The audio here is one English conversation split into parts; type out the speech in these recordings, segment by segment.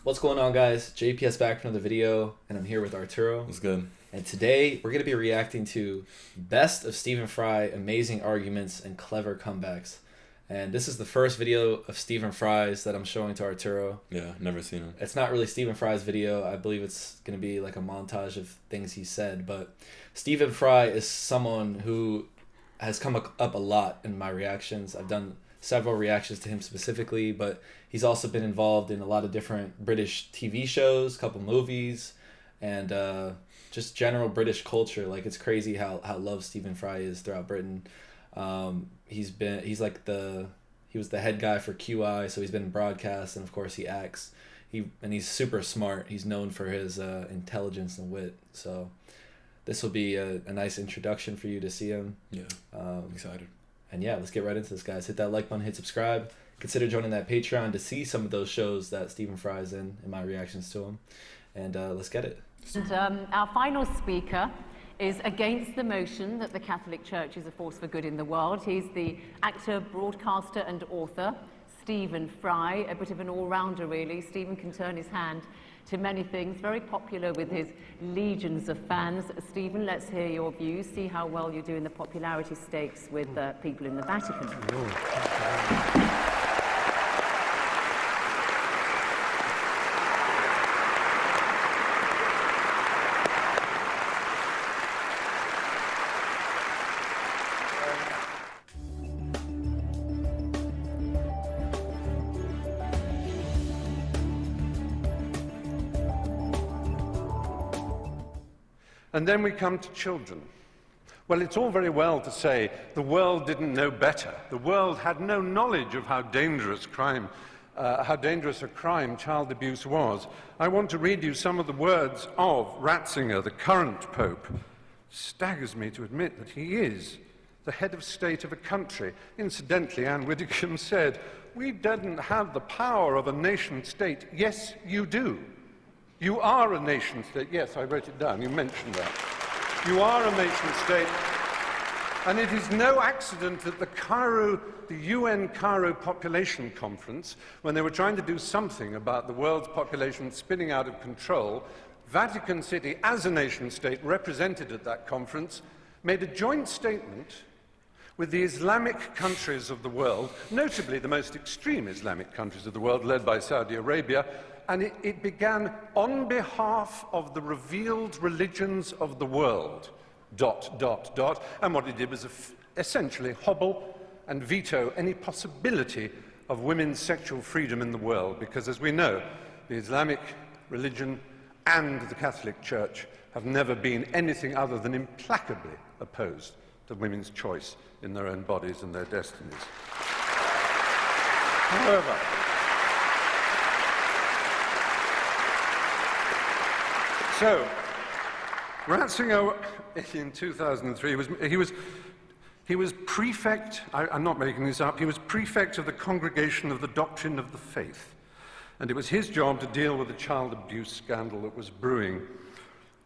What's going on, guys? JPS back for another video, and I'm here with Arturo. It's good. And today we're going to be reacting to best of Stephen Fry, amazing arguments and clever comebacks. And this is the first video of Stephen Fry's that I'm showing to Arturo. Yeah, never seen him. It's not really Stephen Fry's video. I believe it's going to be like a montage of things he said. But Stephen Fry is someone who has come up a lot in my reactions. I've done several reactions to him specifically, but he's also been involved in a lot of different British TV shows, a couple movies, and just general British culture. Like, it's crazy how loved Stephen Fry is throughout Britain. He was the head guy for QI, so he's been in broadcast, and of course he acts. He's super smart. He's known for his intelligence and wit. So this will be a nice introduction for you to see him. Yeah, I'm excited. And yeah, let's get right into this, guys. Hit that like button, hit subscribe. Consider joining that Patreon to see some of those shows that Stephen Fry's in my reactions to him. And let's get it. And our final speaker is against the motion that the Catholic Church is a force for good in the world. He's the actor, broadcaster and author, Stephen Fry, a bit of an all-rounder really. Stephen can turn his hand to many things, very popular with his legions of fans. Stephen, let's hear your views, see how well you do in the popularity stakes with people in the Vatican. And then we come to children. Well, it's all very well to say the world didn't know better. The world had no knowledge of how dangerous a crime child abuse was. I want to read you some of the words of Ratzinger, the current Pope. Staggers me to admit that he is the head of state of a country. Incidentally, Anne Widdecombe said, "We didn't have the power of a nation state." Yes, you do. You are a nation state. Yes, I wrote it down. You mentioned that. You are a nation state. And it is no accident that the UN Cairo Population Conference, when they were trying to do something about the world's population spinning out of control, Vatican City, as a nation state represented at that conference, made a joint statement with the Islamic countries of the world, notably the most extreme Islamic countries of the world, led by Saudi Arabia. And it began, "On behalf of the revealed religions of the world, ... And what it did was essentially hobble and veto any possibility of women's sexual freedom in the world, because as we know, the Islamic religion and the Catholic Church have never been anything other than implacably opposed to women's choice in their own bodies and their destinies. However, so, Ratzinger, in 2003, he was prefect, I'm not making this up, he was prefect of the Congregation of the Doctrine of the Faith. And it was his job to deal with the child abuse scandal that was brewing.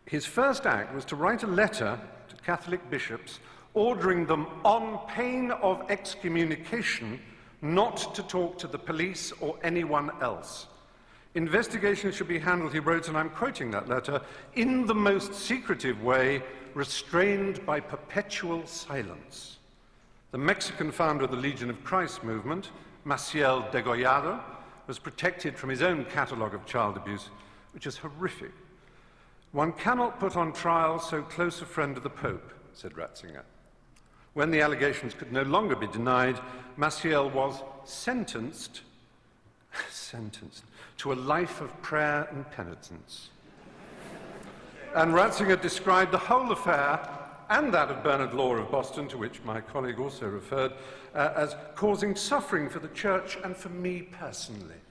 His first act was to write a letter to Catholic bishops ordering them, on pain of excommunication, not to talk to the police or anyone else. Investigations should be handled, he wrote, and I'm quoting that letter, "in the most secretive way, restrained by perpetual silence." The Mexican founder of the Legion of Christ movement, Maciel Degollado, was protected from his own catalogue of child abuse, which is horrific. "One cannot put on trial so close a friend of the Pope," said Ratzinger. When the allegations could no longer be denied, Maciel was sentenced to a life of prayer and penitence. And Ratzinger described the whole affair, and that of Bernard Law of Boston, to which my colleague also referred, as causing suffering for the Church and for me personally.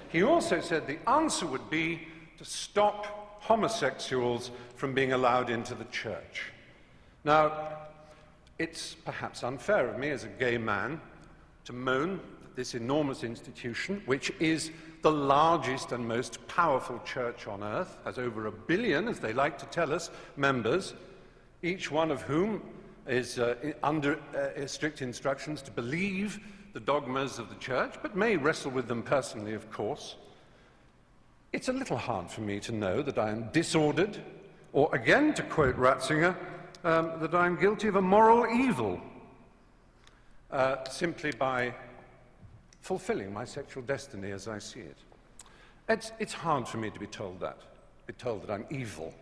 He also said the answer would be to stop homosexuals from being allowed into the Church. Now, it's perhaps unfair of me as a gay man to moan that this enormous institution, which is the largest and most powerful church on earth, has over 1 billion, as they like to tell us, members, each one of whom is under strict instructions to believe the dogmas of the church, but may wrestle with them personally, of course. it's a little hard for me to know that I am disordered, or again, to quote Ratzinger, that I'm guilty of a moral evil simply by fulfilling my sexual destiny as I see it. It's hard for me to be told that I'm evil,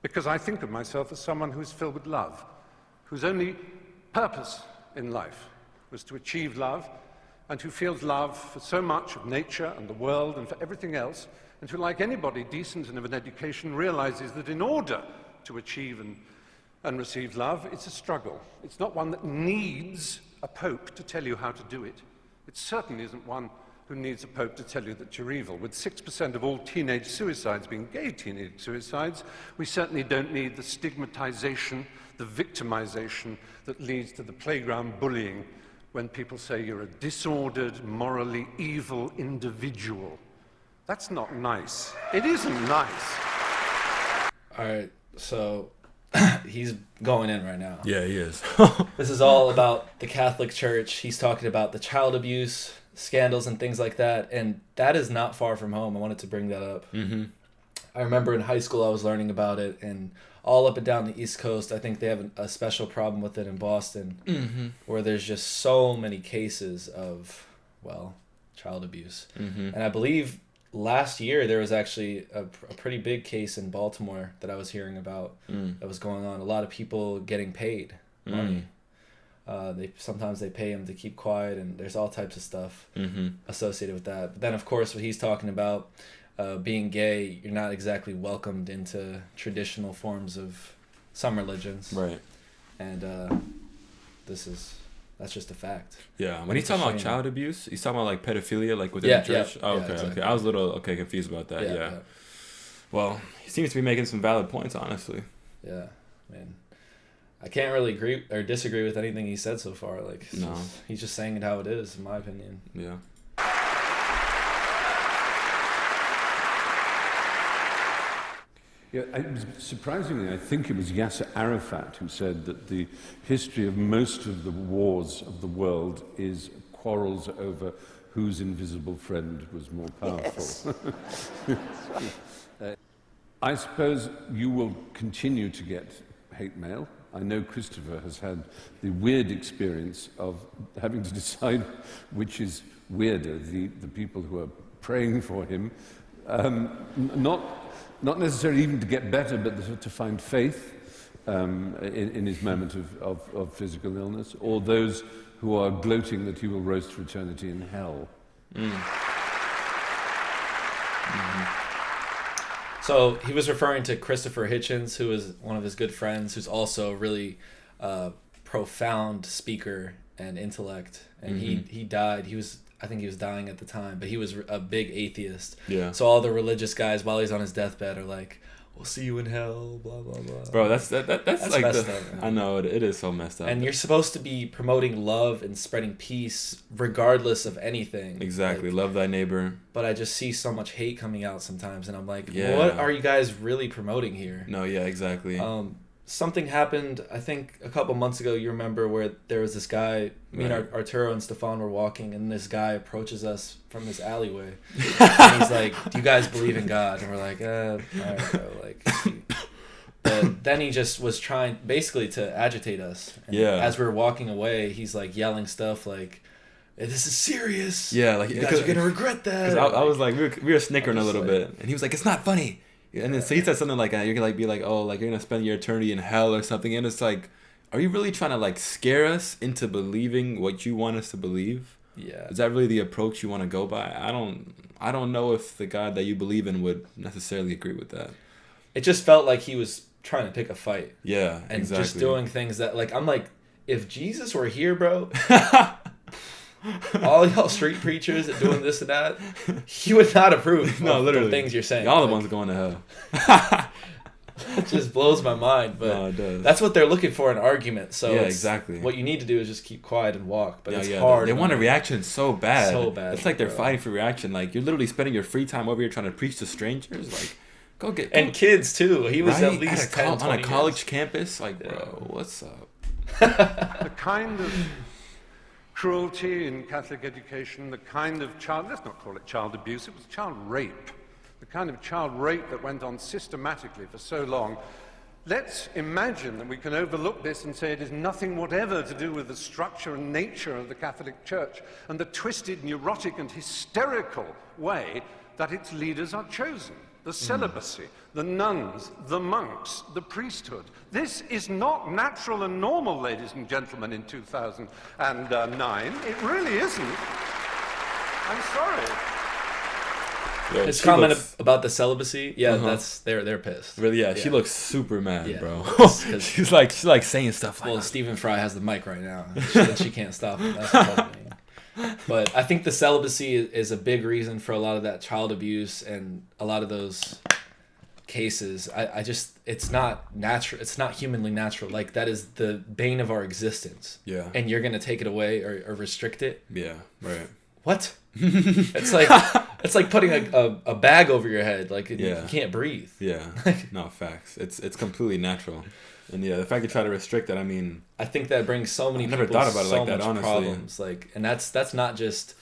because I think of myself as someone who's filled with love, whose only purpose in life was to achieve love, and who feels love for so much of nature and the world and for everything else, and who, like anybody decent and of an education, realizes that in order to achieve and receive love, it's a struggle. It's not one that needs a pope to tell you how to do it. It certainly isn't one who needs a pope to tell you that you're evil. With 6% of all teenage suicides being gay teenage suicides, we certainly don't need the stigmatization, the victimization that leads to the playground bullying when people say you're a disordered, morally evil individual. That's not nice. It isn't nice. All right, so he's going in right now. Yeah, he is. This is all about the Catholic Church. He's talking about the child abuse scandals and things like that, and that is not far from home. I wanted to bring that up. Mm-hmm. I remember in high school I was learning about it, and all up and down the East Coast, I think they have a special problem with it in Boston, where there's just so many cases of, well, child abuse. And I believe last year there was actually a pretty big case in Baltimore that I was hearing about that was going on. A lot of people getting paid money. Sometimes they pay them to keep quiet, and there's all types of stuff associated with that. But then, of course, what he's talking about, being gay, you're not exactly welcomed into traditional forms of some religions. Right. And that's just a fact. Yeah. When he's talking about child abuse, he's talking about like pedophilia, like within the church. Yeah. Oh, okay, Exactly. okay. I was a little confused about that. Yeah. Well, he seems to be making some valid points, honestly. Yeah, man. I can't really agree or disagree with anything he said so far. Like, he's just saying it how it is, in my opinion. Yeah. Yeah, surprisingly, I think it was Yasser Arafat who said that the history of most of the wars of the world is quarrels over whose invisible friend was more powerful. Yes. I suppose you will continue to get hate mail. I know Christopher has had the weird experience of having to decide which is weirder, the people who are praying for him, not necessarily even to get better, but to find faith in his moment of physical illness, or those who are gloating that he will roast for eternity in hell. So he was referring to Christopher Hitchens, who is one of his good friends, who's also a really profound speaker and intellect. And he died. I think he was dying at the time, but he was a big atheist. Yeah. So all the religious guys, while he's on his deathbed, are like, "We'll see you in hell," blah blah blah. Bro, that's like messed up, man. I know it is so messed up. And you're supposed to be promoting love and spreading peace, regardless of anything. Exactly, love thy neighbor. But I just see so much hate coming out sometimes, and I'm like, Yeah. what are you guys really promoting here? No, yeah, exactly. Something happened, I think, a couple months ago. You remember where there was this guy, me and Arturo and Stefan were walking, and this guy approaches us from this alleyway. And he's like, "Do you guys believe in God?" And we're like, all right, bro. Like, but then he just was trying basically to agitate us. And as we were walking away, he's like yelling stuff like, "Hey, this is serious. Yeah, like you guys are gonna regret that." Because I was like, we were snickering a little bit, and he was like, "It's not funny." And then so he said something like, "You're gonna be like, oh, like you're gonna spend your eternity in hell or something." And it's like, are you really trying to like scare us into believing what you want us to believe? Yeah. Is that really the approach you want to go by? I don't know if the God that you believe in would necessarily agree with that. It just felt like he was trying to pick a fight. Yeah, and exactly. just doing things that, like, I'm like, if Jesus were here, bro, all y'all street preachers that doing this and that, he would not approve of the things you're saying. Y'all the ones going to hell. It just blows my mind, but it does. That's what they're looking for, an argument. So yeah, exactly. What you need to do is just keep quiet and walk, but it's hard. They want a reaction so bad. So bad. It's like they're fighting for reaction. Like, you're literally spending your free time over here trying to preach to strangers. Like, and kids, too. He was at least 10, 20 on a college years. campus. Like, bro, what's up? The kind of cruelty in Catholic education, the kind of let's not call it child abuse, it was child rape the kind of child rape that went on systematically for so long, let's imagine that we can overlook this and say it is nothing whatever to do with the structure and nature of the Catholic Church and the twisted, neurotic, and hysterical way that its leaders are chosen. The celibacy, the nuns, the monks, the priesthood. This is not natural and normal, ladies and gentlemen, in 2009. It really isn't. I'm sorry. Yo, His she comment looks- about the celibacy, they're pissed. Really, yeah, she looks super mad, Yeah. bro. 'Cause- she's like saying stuff like, Well, Stephen Fry has the mic right now, and she can't stop him. That's what's happening. But I think the celibacy is a big reason for a lot of that child abuse and a lot of those cases. I just, it's not natural. It's not humanly natural. Like, that is the bane of our existence. Yeah. And you're gonna take it away or restrict it. yeah, right. What? It's like putting a bag over your head. Like, you can't breathe. Yeah, no, facts. It's completely natural. And yeah, the fact you try to restrict that, I mean, I think that brings so many I never people thought about it so like that, much honestly. problems. Like, and that's not just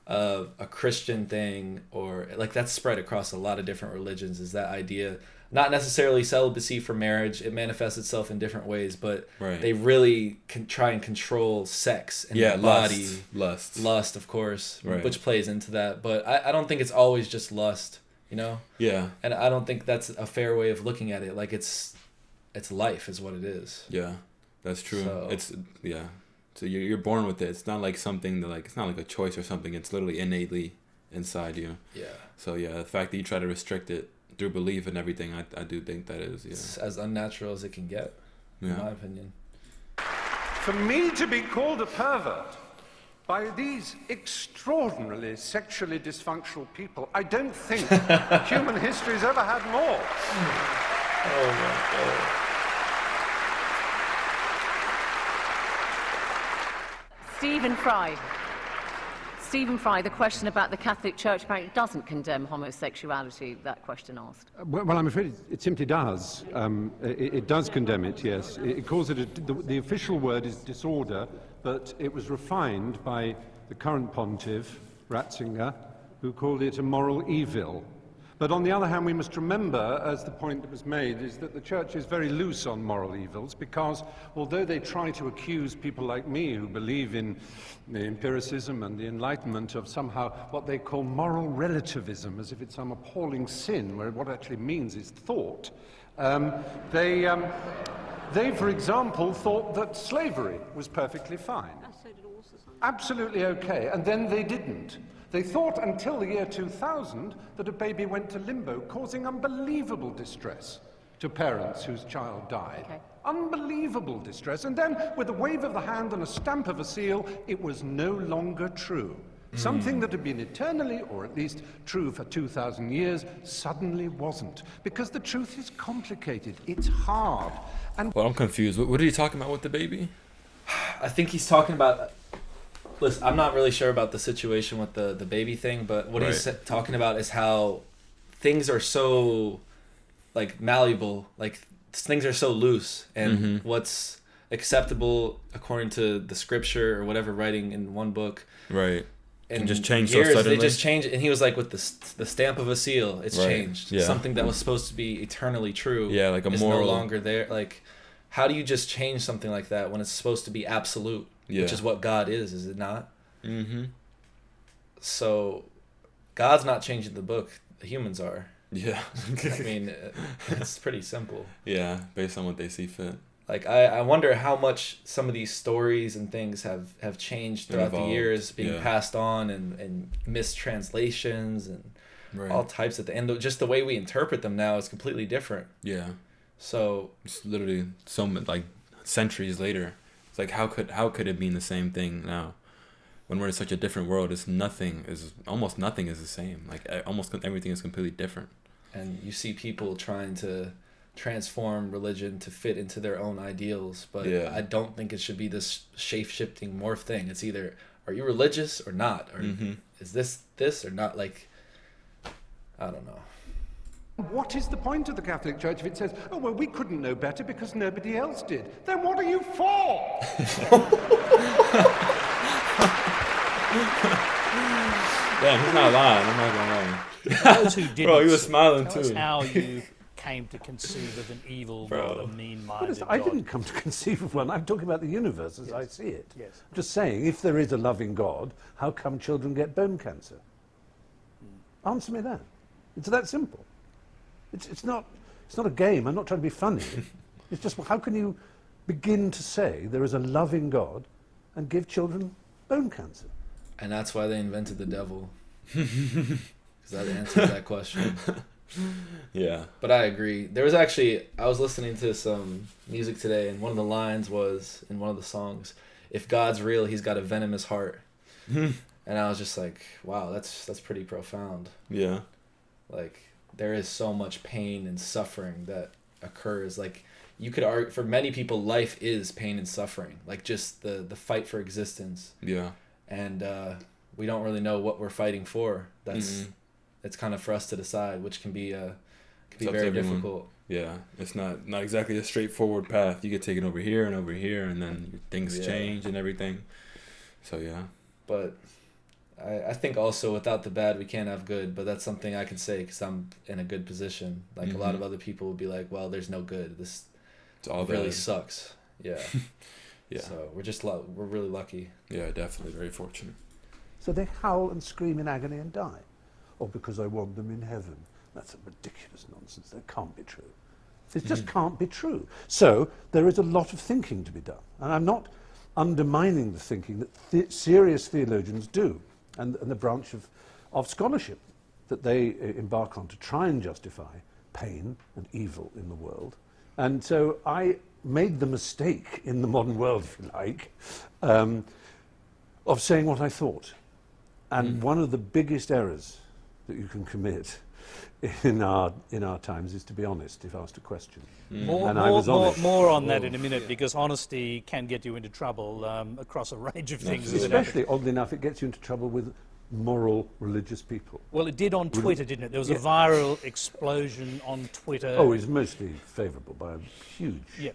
a Christian thing, or like that's spread across a lot of different religions. Is that idea? Not necessarily celibacy for marriage. It manifests itself in different ways, but Right. they really can try and control sex and yeah, the body, lust, of course, Right. which plays into that. But I don't think it's always just lust, you know. Yeah, And I don't think that's a fair way of looking at it. Like, it's life is what it is. yeah, that's true. So- It's yeah. So you're born with it. It's not like something that, like, it's not like a choice or something. It's literally innately inside you. Yeah. So yeah, the fact that you try to restrict it through belief and everything, I do think that is It's as unnatural as it can get, in my opinion. For me to be called a pervert by these extraordinarily sexually dysfunctional people, I don't think human history's ever had more. Oh my God. Stephen Fry, the question about the Catholic Church apparently doesn't condemn homosexuality, that question asked. Well, I'm afraid it simply does. It does condemn it, yes. It calls it, the official word is disorder, but it was refined by the current pontiff, Ratzinger, who called it a moral evil. But on the other hand, we must remember, as the point that was made, is that the Church is very loose on moral evils, because although they try to accuse people like me who believe in the empiricism and the Enlightenment of somehow what they call moral relativism, as if it's some appalling sin, where what it actually means is thought, they, for example, thought that slavery was perfectly fine. Absolutely okay, and then they didn't. They thought until the year 2000 that a baby went to limbo, causing unbelievable distress to parents whose child died. Okay. Unbelievable distress. And then, with a wave of the hand and a stamp of a seal, it was no longer true. Something that had been eternally, or at least true for 2,000 years, suddenly wasn't. Because the truth is complicated. It's hard. And Well, I'm confused. What are you talking about with the baby? I think he's talking about. Listen, I'm not really sure about the situation with the baby thing, but what he's talking about is how things are so, like, malleable, like things are so loose, and what's acceptable according to the scripture or whatever writing in one book, Right. and just change so years, suddenly? They just change it, and he was like, with the stamp of a seal, it's Right. changed. Yeah. Something that was supposed to be eternally true, Yeah, like a is moral- no longer there. Like, how do you just change something like that when it's supposed to be absolute? Yeah. Which is what God is it not? Mm-hmm. So, God's not changing the book. The humans are. Yeah. I mean, it's pretty simple. Yeah, based on what they see fit. Like, I wonder how much some of these stories and things have changed throughout the Evolved, years, being yeah. passed on, and mistranslations and Right. all types of things. And just the way we interpret them now is completely different. Yeah. So, It's literally like centuries later. It's like how could it mean the same thing now? When we're in such a different world, almost nothing is the same. Like almost everything is completely different. and you see people trying to transform religion to fit into their own ideals, but Yeah. I don't think it should be this shape-shifting morph thing. It's either, are you religious or not, or is this or not? Like, I don't know. what is the point of the Catholic Church if it says, oh, well, we couldn't know better because nobody else did? Then what are you for? Damn, he's not lying. I'm not gonna lie. For those who didn't Bro, he was see, smiling tell us too. how you came to conceive of an evil Bro. God, a mean-minded God. I didn't come to conceive of one. I'm talking about the universe as I see it. Yes. I'm just saying, if there is a loving God, how come children get bone cancer? Answer me that. It's that simple. It's not a game. I'm not trying to be funny. It's just, how can you begin to say there is a loving God and give children bone cancer? And that's why they invented the devil. Because that answers that question. Yeah. But I agree. There was actually, I was listening to some music today, and one of the lines was, in one of the songs, if God's real, he's got a venomous heart. And I was just like, wow, that's pretty profound. Yeah. Like, there is so much pain and suffering that occurs. Like, you could argue, for many people, life is pain and suffering. Like, just the fight for existence. Yeah. And we don't really know what we're fighting for. That's it's kind of for us to decide, which can be very difficult. Yeah, it's not exactly a straightforward path. You get taken over here, and then things change and everything. So yeah. But I think also without the bad, we can't have good. But that's something I can say because I'm in a good position. Like a lot of other people would be like, well, there's no good. This all really bad. sucks. Yeah. Yeah. So we're really lucky. Yeah, definitely very fortunate. So they howl and scream in agony and die. Or because I want them in heaven. That's a ridiculous nonsense. That can't be true. It just can't be true. So there is a lot of thinking to be done. And I'm not undermining the thinking that serious theologians do, and the branch of scholarship that they embark on to try and justify pain and evil in the world. And so I made the mistake in the modern world, if you like, of saying what I thought. And one of the biggest errors that you can commit in our times is to be honest if asked a question. More on that in a minute, because honesty can get you into trouble across a range of things. Especially, oddly enough, it gets you into trouble with moral, religious people. Well, it did on Twitter, didn't it? There was a viral explosion on Twitter. Oh, it was mostly favourable by a huge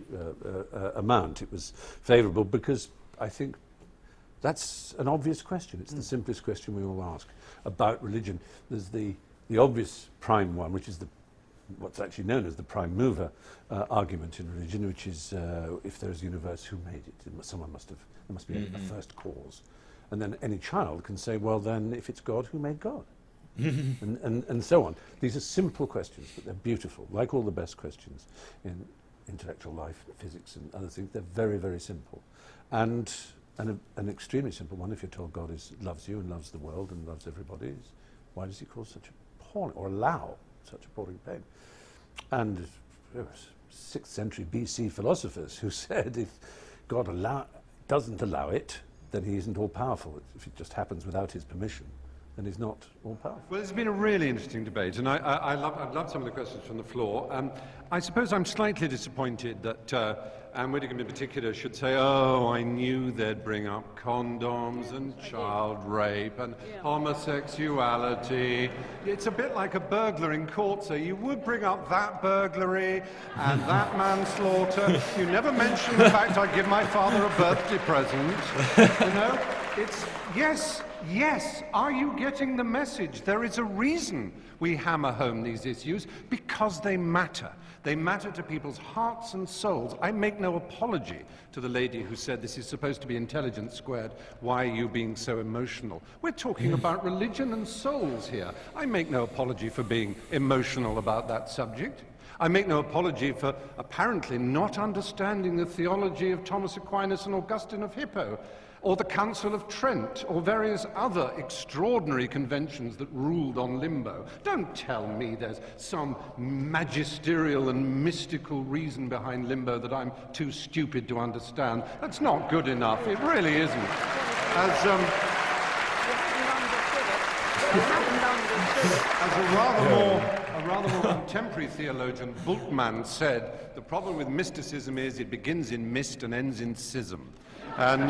amount. It was favourable because I think that's an obvious question. It's the simplest question we all ask about religion. There's the obvious prime one, which is what's actually known as the prime mover argument in religion, which is if there's a universe, who made it? There must be a first cause. And then any child can say, well, then, if it's God, who made God? and so on. These are simple questions, but they're beautiful. Like all the best questions in intellectual life, physics and other things, they're very, very simple. And an extremely simple one, if you're told God loves you and loves the world and loves everybody, is why does he cause such appalling, or allow such appalling pain? And there were 6th century BC philosophers who said if God doesn't allow it, then he isn't all-powerful. If it just happens without his permission, then he's not all-powerful. Well, it's been a really interesting debate, and I've loved some of the questions from the floor. I suppose I'm slightly disappointed that Anne Widdecombe in particular should say, oh, I knew they'd bring up condoms and child rape and homosexuality. It's a bit like a burglar in court, so you would bring up that burglary and that manslaughter. You never mention the fact I give my father a birthday present. You know, it's, yes, are you getting the message? There is a reason we hammer home these issues, because they matter. They matter to people's hearts and souls. I make no apology to the lady who said this is supposed to be intelligence squared. Why are you being so emotional? We're talking about religion and souls here. I make no apology for being emotional about that subject. I make no apology for apparently not understanding the theology of Thomas Aquinas and Augustine of Hippo, or the Council of Trent, or various other extraordinary conventions that ruled on limbo. Don't tell me there's some magisterial and mystical reason behind limbo that I'm too stupid to understand. That's not good enough. It really isn't. As a rather more contemporary theologian, Bultmann, said, the problem with mysticism is it begins in mist and ends in schism. And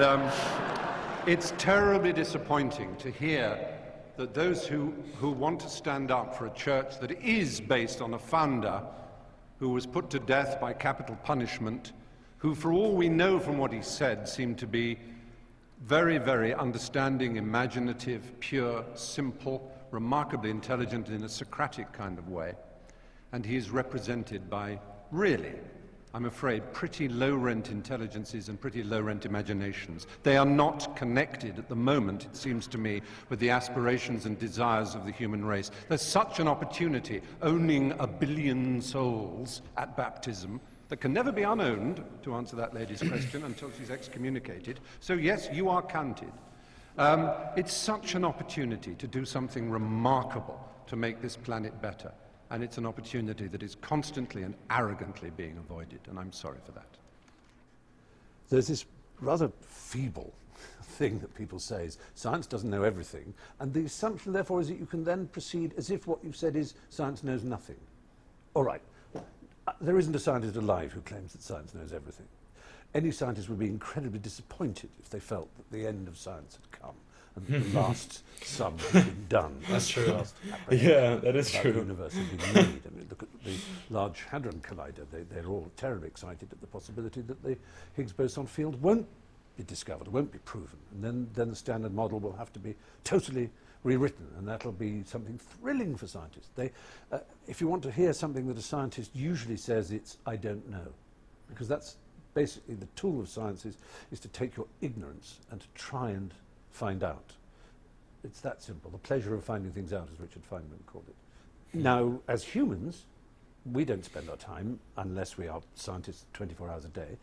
it's terribly disappointing to hear that those who want to stand up for a church that is based on a founder who was put to death by capital punishment, who, for all we know from what he said, seemed to be very, very understanding, imaginative, pure, simple, remarkably intelligent in a Socratic kind of way. And he is represented by, really, I'm afraid, pretty low-rent intelligences and pretty low-rent imaginations. They are not connected at the moment, it seems to me, with the aspirations and desires of the human race. There's such an opportunity, owning 1 billion souls at baptism, that can never be unowned, to answer that lady's question, until she's excommunicated. So yes, you are counted. It's such an opportunity to do something remarkable to make this planet better. And it's an opportunity that is constantly and arrogantly being avoided, and I'm sorry for that. There's this rather feeble thing that people say is science doesn't know everything, and the assumption therefore is that you can then proceed as if what you've said is science knows nothing. All right, there isn't a scientist alive who claims that science knows everything. Any scientist would be incredibly disappointed if they felt that the end of science had come and the last sum had been done. That's true. Yeah, that is true. The universe has been made. I mean, look at the Large Hadron Collider. They're all terribly excited at the possibility that the Higgs boson field won't be discovered, won't be proven. And then the standard model will have to be totally rewritten, and that'll be something thrilling for scientists. If you want to hear something that a scientist usually says, it's, I don't know. Because that's basically the tool of science is to take your ignorance and to try and find out. It's that simple. The pleasure of finding things out, as Richard Feynman called it. Now, as humans, we don't spend our time, unless we are scientists 24 hours a day,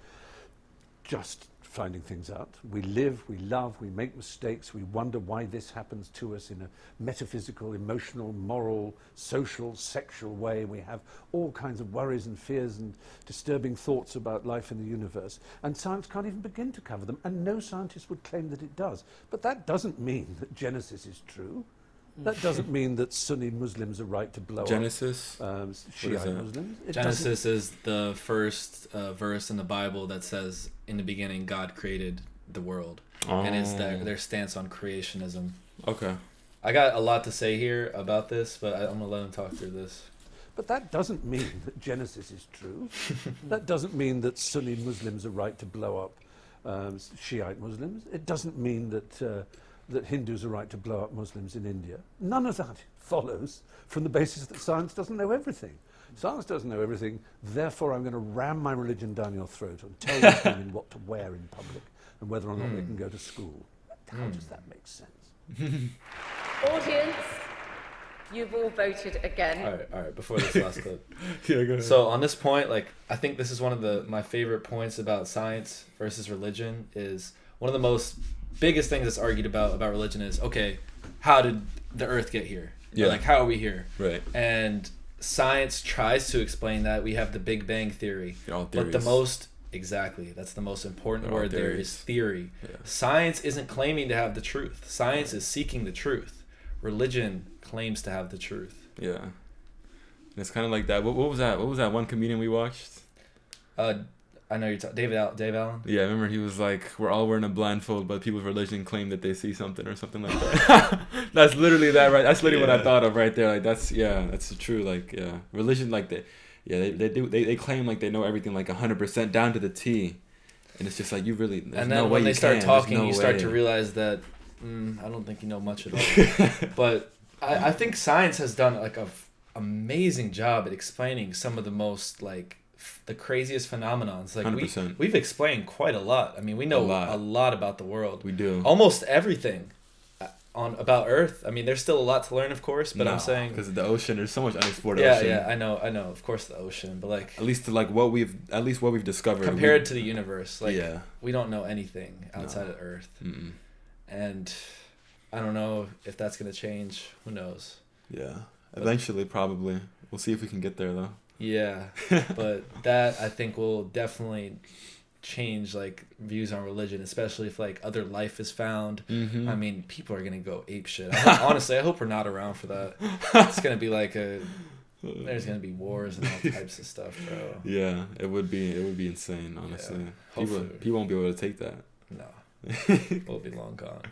just finding things out. We live, we love, we make mistakes, we wonder why this happens to us in a metaphysical, emotional, moral, social, sexual way. We have all kinds of worries and fears and disturbing thoughts about life in the universe. And science can't even begin to cover them, and no scientist would claim that it does. But that doesn't mean that Genesis is true. That doesn't mean that Sunni Muslims are right to blow Genesis? up Shiite Muslims. Genesis is the first verse in the Bible that says, in the beginning, God created the world. And it's their stance on creationism. Okay. I got a lot to say here about this, but I'm going to let him talk through this. But that doesn't mean that Genesis is true. That doesn't mean that Sunni Muslims are right to blow up Shiite Muslims. It doesn't mean that that Hindus are right to blow up Muslims in India. None of that follows from the basis that science doesn't know everything. Science doesn't know everything, therefore I'm going to ram my religion down your throat and tell your women what to wear in public and whether or not they can go to school. How does that make sense? Audience, you've all voted again. All right, before this last clip. Yeah, go ahead. So on this point, I think this is one of my favorite points about science versus religion is one of the biggest things that's argued about religion is, okay, how did the earth get here? Yeah. Or how are we here? Right. And science tries to explain that. We have the Big Bang Theory. All but that's the most important word there is theory. Yeah. Science isn't claiming to have the truth. Science is seeking the truth. Religion claims to have the truth. Yeah. And it's kind of like that. What was that? What was that one comedian we watched? I know you're talking Dave Allen. Yeah, I remember he was like, we're all wearing a blindfold, but people's religion claim that they see something or something like that. That's literally that, right? That's literally what I thought of right there. Like that's true. Like religion, like they claim like they know everything like 100% down to the T, and it's just like you really. And then when they start talking, you start to realize that I don't think you know much at all. But I think science has done like a amazing job at explaining some of the most the craziest phenomenons. Like 100%. We've explained quite a lot. I mean, we know a lot about the world. We do. Almost everything about Earth. I mean, there's still a lot to learn, of course, but I'm saying because of the ocean, there's so much unexplored ocean. Yeah, I know. Of course, the ocean, but at least to what we've discovered compared to the universe. Yeah. We don't know anything outside of Earth. Mm-mm. And I don't know if that's gonna change. Who knows? Yeah. Eventually, probably. We'll see if we can get there, though. Yeah, but that I think will definitely change views on religion, especially if other life is found. Mm-hmm. I mean, people are gonna go ape shit. Honestly, I hope we're not around for that. It's gonna be there's gonna be wars and all types of stuff, bro. Yeah, it would be insane. Honestly, yeah, people won't be able to take that. No, we'll be long gone.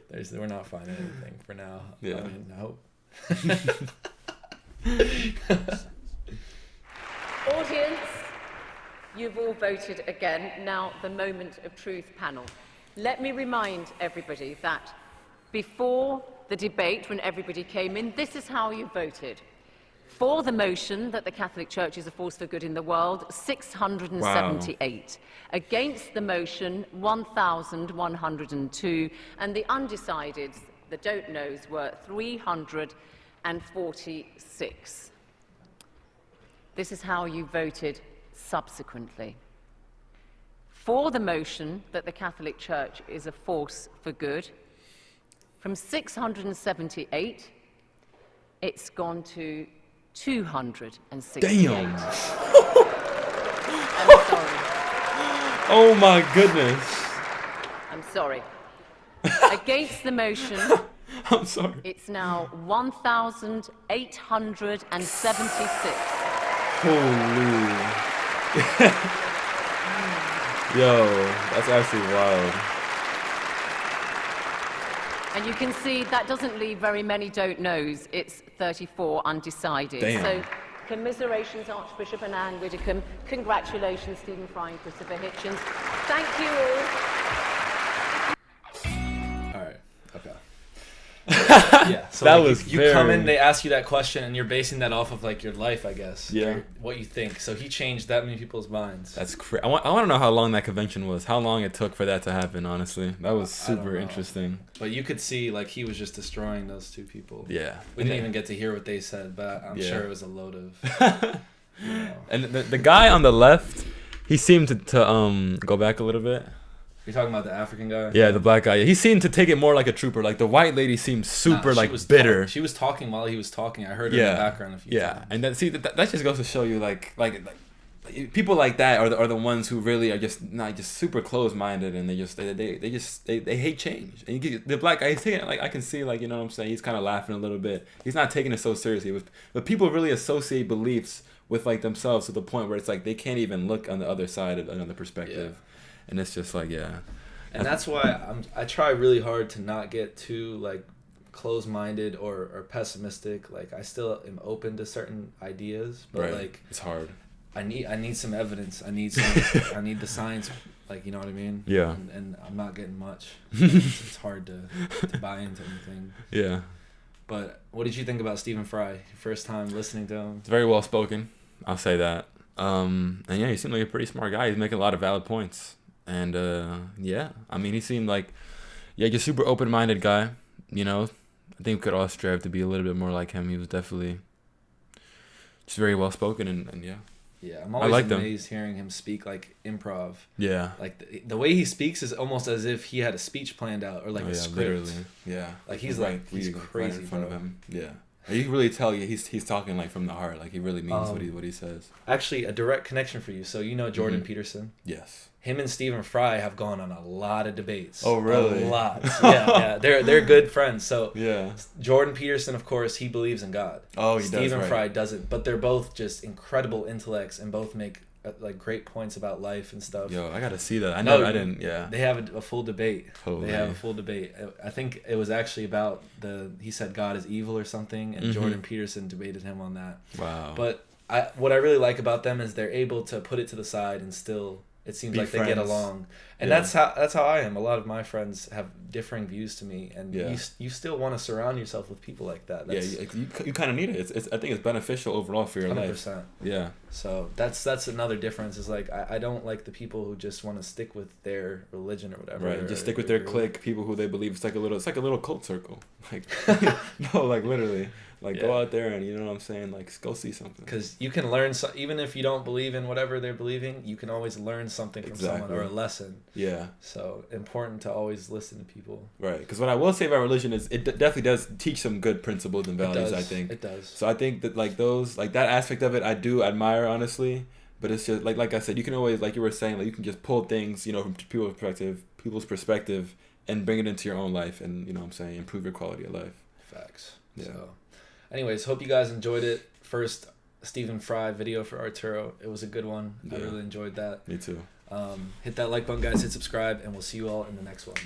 We're not finding anything for now. Yeah, I mean, I hope. Audience, you've all voted again. Now, the Moment of Truth panel. Let me remind everybody that before the debate when everybody came in, this is how you voted. For the motion that the Catholic Church is a force for good in the world, 678. Wow. Against the motion, 1,102. And the undecideds, the don't knows, were 346. This is how you voted subsequently. For the motion that the Catholic Church is a force for good, from 678, it's gone to 268. Damn. I'm sorry. Oh my goodness. I'm sorry. Against the motion, I'm sorry. it's now 1,876. Holy. Yo, that's actually wild. And you can see that doesn't leave very many don't knows. It's 34 undecided. Damn. So commiserations, Archbishop and Anne Widdicombe. Congratulations, Stephen Fry and Christopher Hitchens. Thank you all. All right. Okay. Yeah. So That like, was you come in, they ask you that question, and you're basing that off of like your life, I guess. Yeah. Or what you think. So he changed that many people's minds. That's crazy. I want to know how long that convention was. How long it took for that to happen, honestly. That was super interesting. But you could see like he was just destroying those two people. Yeah. We didn't even get to hear what they said, but I'm sure it was a load of you know. And the guy on the left, he seemed to go back a little bit. You're talking about the African guy? Yeah, the black guy. Yeah. He seemed to take it more like a trooper. Like the white lady seemed super bitter. She was talking while he was talking. I heard her in the background a few times. And that just goes to show you like people like that are the ones who really are just not just super close minded, and they hate change. And you get the black guy, he's taking it like, I can see, like, you know what I'm saying, he's kind of laughing a little bit. He's not taking it so seriously. But people really associate beliefs with like themselves to the point where it's like they can't even look on the other side of another perspective. Yeah. And it's just like, and that's why I try really hard to not get too like close-minded or pessimistic. Like I still am open to certain ideas, but like it's hard. I need some evidence. I need the science. Like, you know what I mean? Yeah. And I'm not getting much. It's hard to buy into anything. Yeah. But what did you think about Stephen Fry? Your first time listening to him? It's very well spoken. I'll say that. And yeah, he seemed like a pretty smart guy. He's making a lot of valid points. And yeah, I mean, he seemed like just super open-minded guy. You know, I think we could all strive to be a little bit more like him. He was definitely just very well spoken, and yeah. Yeah, I'm always amazed hearing him speak like improv. Yeah. Like the way he speaks is almost as if he had a speech planned out or like a script. Literally. Yeah. Like he's crazy right in front of him. Yeah. You can really tell he's talking like from the heart. Like he really means what he says. Actually, a direct connection for you. So you know Jordan Peterson? Yes. Him and Stephen Fry have gone on a lot of debates. Oh, really? A lot. Yeah. They're good friends. So yeah. Jordan Peterson, of course, he believes in God. Oh, he does. Stephen Fry doesn't. But they're both just incredible intellects and both make like great points about life and stuff. Yo, I gotta see that. I didn't. Yeah. They have a full debate. Holy. They have a full debate. I think it was actually about he said God is evil or something, and Jordan Peterson debated him on that. Wow. But what I really like about them is they're able to put it to the side and still. It seems like friends. They get along, and that's how I am. A lot of my friends have differing views to me, and you still want to surround yourself with people like that. You kind of need it. I think it's beneficial overall for your 100%. Life. Yeah. So that's another difference. Is like I don't like the people who just want to stick with their religion or whatever. Right. Just stick with their clique. People who they believe it's like a little cult circle. Like no, like literally. Like, go out there and, you know what I'm saying, like, go see something. Because you can learn, even if you don't believe in whatever they're believing, you can always learn something from someone or a lesson. Yeah. So, important to always listen to people. Right. Because what I will say about religion is it definitely does teach some good principles and values, I think. It does. So, I think that, like, that aspect of it, I do admire, honestly. But it's just, like I said, you can always, like you were saying, like, you can just pull things, you know, from people's perspective and bring it into your own life and, you know what I'm saying, improve your quality of life. Facts. Yeah. So. Anyways, hope you guys enjoyed it. First Stephen Fry video for Arturo. It was a good one. Yeah. I really enjoyed that. Me too. Hit that like button, guys. Hit subscribe, and we'll see you all in the next one.